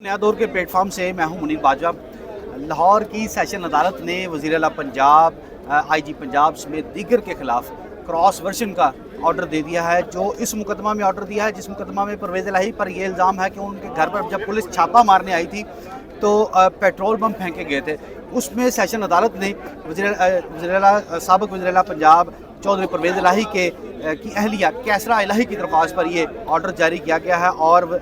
नया दौर के प्लेटफॉर्म से मैं हूं मुनीर बाजवा। लाहौर की सेशन अदालत ने वज़ीर आला पंजाब, आईजी पंजाब समेत दीगर के खिलाफ क्रॉस वर्जन का ऑर्डर दे दिया है। जो इस मुकदमा में ऑर्डर दिया है, जिस मुकदमा में परवेज़ इलाही पर यह इल्ज़ाम है कि उनके घर पर जब पुलिस छापा मारने आई थी तो पेट्रोल बम फेंके गए थे, उसमें सेशन अदालत ने साबिक़ वज़ीर आला पंजाब चौधरी परवेज़ इलाही की अहलिया कैसरा इलाही की दरख्वास्त पर यह ऑर्डर जारी किया गया है। और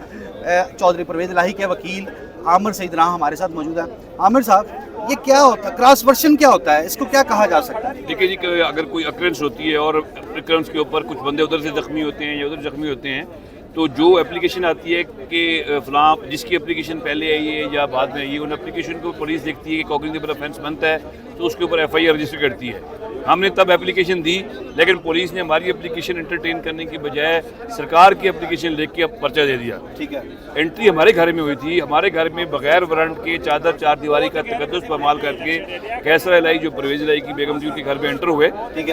चौधरी परवेज़ इलाही के वकील आमिर सईद राह हमारे साथ मौजूद हैं। आमिर साहब, ये क्या होता है, क्रॉस वर्जन क्या होता है, इसको क्या कहा जा सकता है? देखिए जी, अगर कोई अक्रेंस होती है और अक्रेंस के ऊपर कुछ बंदे उधर से ज़ख्मी होते हैं या उधर ज़ख्मी होते हैं, तो जो एप्लीकेशन आती है कि फ़लाँ जिसकी एप्लीकेशन पहले आई है या बाद में आई है, उन एप्लीकेशन को पुलिस देखती है कि कॉग्निजेबल ऑफेंस बनता है तो उसके ऊपर एफआईआर रजिस्टर करती है। हमने तब एप्लीकेशन दी, लेकिन पुलिस ने हमारी एप्लीकेशन एंटरटेन करने की बजाय सरकार की एप्लीकेशन लेके के पर्चा दे दिया। ठीक है, एंट्री हमारे घर में हुई थी, हमारे घर में बगैर वारंट के चादर चार दीवारी का तकद्दुस इस्तेमाल करके कैसरा इलाही जो परवेज़ इलाही की बेगम जी के घर में एंटर हुए।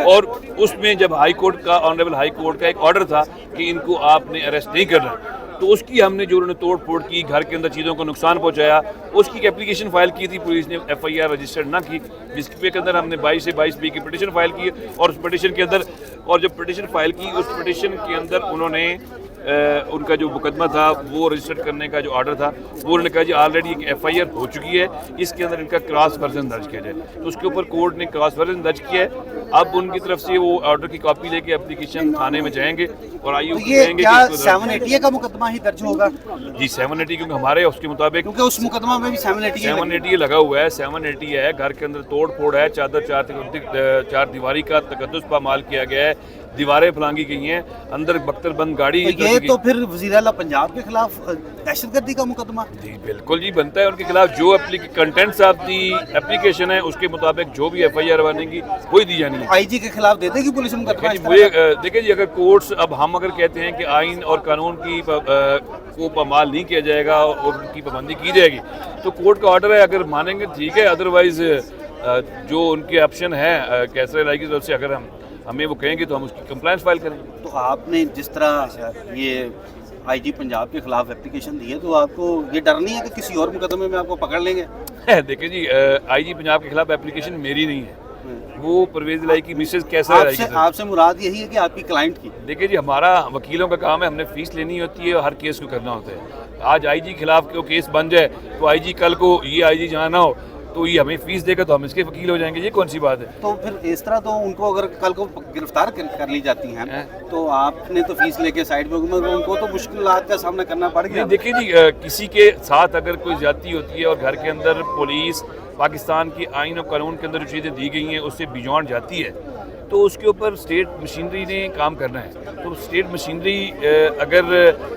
और उसमें जब हाई कोर्ट का ऑनरेबल हाई कोर्ट का एक ऑर्डर था कि इनको आपने अरेस्ट नहीं करना, तो उसकी हमने जो उन्होंने तोड़ फोड़ की, घर के अंदर चीज़ों को नुकसान पहुंचाया, उसकी एक एप्लीकेशन फाइल की थी, पुलिस ने एफआईआर रजिस्टर्ड ना की, जिसके के अंदर हमने 22 से 22B की पिटीशन फाइल की। और उस पिटीशन के अंदर, और जब पिटीशन फाइल की, उस पिटीशन के अंदर उन्होंने उनका जो मुकदमा था वो रजिस्टर करने का जो ऑर्डर था वो उन्होंने कहा जी ऑलरेडी एक एफआईआर हो चुकी है, इसके अंदर इनका क्रॉस वर्जन दर्ज किया जाए। तो उसके ऊपर कोर्ट ने क्रॉस वर्जन दर्ज किया है। अब उनकी तरफ से वो ऑर्डर की कॉपी लेके एप्लीकेशन थाने में जाएंगे और आईयू तो ये क्या 780 का मुकदमा ही दर्ज होगा? जी 780, क्योंकि हमारे उसके मुताबिक, क्योंकि उस मुकदमा में भी 780 लगा हुआ है। 780 है, घर के अंदर तोड़ फोड़ है, चादर चार दीवारी का तकद्दुस पामाल किया गया है, दीवारें फलांगी गई हैं, अंदर बख्तर बंद गाड़ी। तो ये तो फिर वज़ीर आला पंजाब के खिलाफ दहशतगर्दी का मुकदमा? जी बिल्कुल जी, बनता है उनके खिलाफ। जो कंटेंट्स ऑफ दी एप्लीकेशन है उसके मुताबिक जो भी एफआईआर बनेगी वही दी जानी है। आईजी के खिलाफ दे देगी पुलिस मुकदमा? देखिए जी, अगर कोर्ट्स, अब हम अगर कहते हैं कि आइन और कानून की को पामाल नहीं किया जाएगा और उनकी पाबंदी की जाएगी, तो कोर्ट का ऑर्डर है, अगर मानेंगे ठीक है, अदरवाइज जो उनके ऑप्शन है कैसरा इलाही की तरफ से, अगर हमें वो कहेंगे तो हम उसकी कंप्लायंस फाइल करेंगे। तो आपने जिस तरह ये आईजी पंजाब के खिलाफ एप्लीकेशन दी है, तो आपको ये डर नहीं है कि किसी और मुकदमे में आपको पकड़ लेंगे? देखिए जी, आईजी पंजाब के खिलाफ एप्लीकेशन मेरी नहीं है, वो परवेज़ इलाही की मिसेज कैसरा इलाही की। आपसे मुराद यही है कि आपकी क्लाइंट की? देखिए जी, हमारा वकीलों का काम है, हमने फीस लेनी होती है और हर केस को करना होता है। आज आईजी के खिलाफ कोई केस बन जाए तो आईजी कल को ये आईजी जहाँ ना हो तो ये हमें फीस देगा तो हम इसके वकील हो जाएंगे, ये कौन सी बात है? तो फिर इस तरह तो उनको अगर कल को गिरफ्तार कर ली जाती हैं तो आपने तो फीस लेके साइड में, उनको तो मुश्किलात का सामना करना पड़ गया। देखिए जी, किसी के साथ अगर कोई ज्यादती होती है और घर के अंदर पुलिस पाकिस्तान की आइन और कानून के अंदर जो चीज़ें दी गई हैं उससे बियॉन्ड जाती है, तो उसके ऊपर स्टेट मशीनरी ने काम करना है। तो स्टेट मशीनरी अगर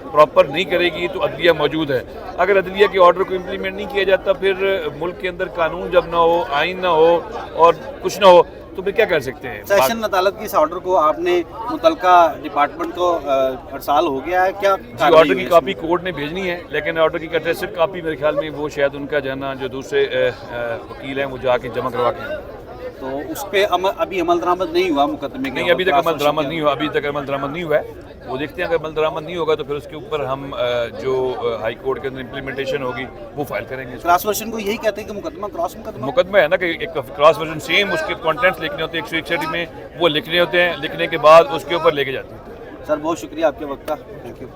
प्रॉपर नहीं करेगी तो अदलिया मौजूद है। अगर अदलिया के ऑर्डर को इम्प्लीमेंट नहीं किया जाता, फिर मुल्क के अंदर कानून जब ना हो, आइन ना हो और कुछ ना हो, तो फिर क्या कर सकते हैं? सेशन अदालत की इस ऑर्डर को आपने मुतलका डिपार्टमेंट को अरसाल हो गया है क्या? ऑर्डर की कॉपी कोर्ट ने भेजनी है, लेकिन ऑर्डर की अटेस्टेड कॉपी मेरे ख्याल में वो शायद उनका जाना जो दूसरे वकील हैं वो जाके जमा करवा के, तो उस पर अभी अमल दरामद नहीं हुआ मुकदमे के? नहीं, अभी तक अमल दरामद नहीं हुआ, अभी तक अमल दरामद नहीं हुआ है। वो देखते हैं, अगर अमल दरामद नहीं होगा तो फिर उसके ऊपर हम जो हाई कोर्ट के अंदर इम्प्लीमेंटेशन होगी वो फाइल करेंगे। क्रॉस वर्जन को यही कहते हैं कि मुकदमा क्रॉस मुकदमा है ना, कि एक क्रॉस वर्जन सेम उसके कंटेंट्स लिखने होते हैं, 161 में वो लिखने होते हैं, लिखने के बाद उसके ऊपर लेके जाते हैं। सर बहुत शुक्रिया आपके वक्त का, थैंक यू।